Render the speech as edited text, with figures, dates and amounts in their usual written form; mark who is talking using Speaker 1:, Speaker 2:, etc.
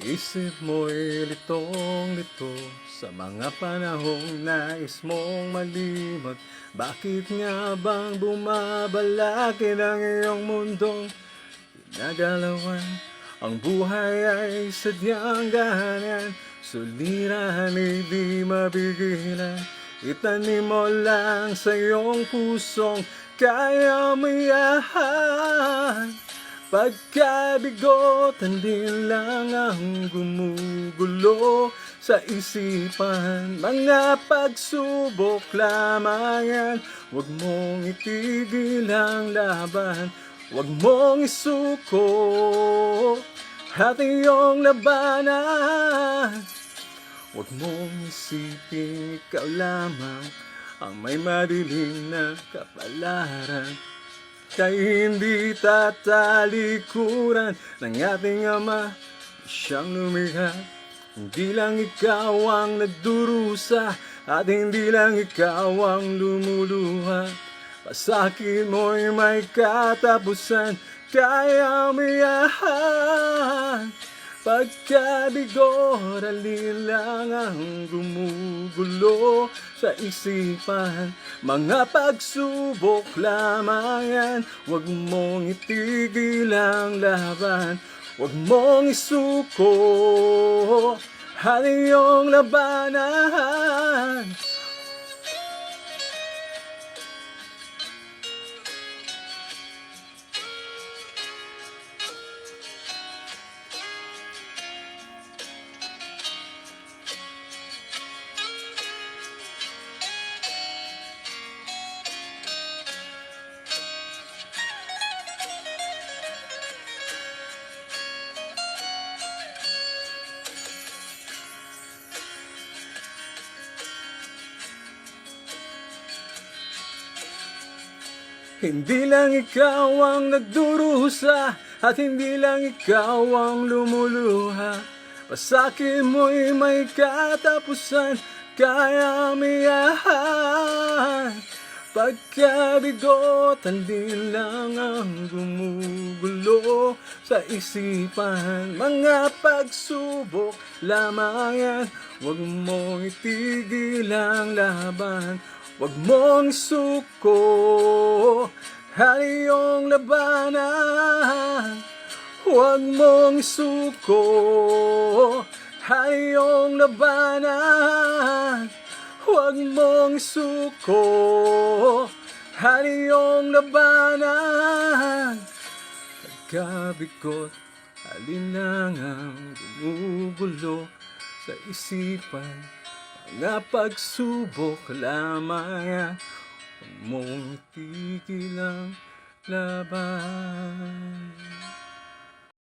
Speaker 1: Isip mo'y litong-lito sa mga panahong nais mong malimot. Bakit nga bang bumabalaki ng iyong mundong ginagalawan? Ang buhay ay sadyang ganyan, sulirahan di mabigilan. Itanim mo lang sa iyong pusong kaya mo yan. Pagkabigotan din lang ang gumugulo sa isipan. Mga pagsubok lamang yan, huwag mong itigil ang laban. Huwag mong isuko at iyong labanan. Huwag mong isipin ikaw lamang ang may madilim na kapalaran. Kaya hindi tatalikuran ng ating Ama, siyang lumikha. Hindi lang ikaw ang nagdurusa at hindi lang ikaw ang lumuluha. Pasakit mo'y may katapusan, kaya umiyahan. Pagkabigo, alin lang ang gumugulo sa isipan. Mga pagsubok lamang yan, huwag mong itigil ang laban. Huwag mong isuko ang iyong labanan. Hindi lang ikaw ang nagdurusa at hindi lang ikaw ang lumuluha. Pasakit mo'y may katapusan, kaya umiyahan. Pagkabigotan din lang ang gumugulo sa isipan. Mga pagsubok lamang yan, huwag mong itigil ang laban. Huwag mong isuko ang iyong labanan. Huwag mong isuko ang iyong labanan. Huwag mong isuko ang iyong labanan. Pagkabigot, alinlangang gumugulo sa isipan. Mga pagsubok lamang yan, huwag mong itigil ang laban.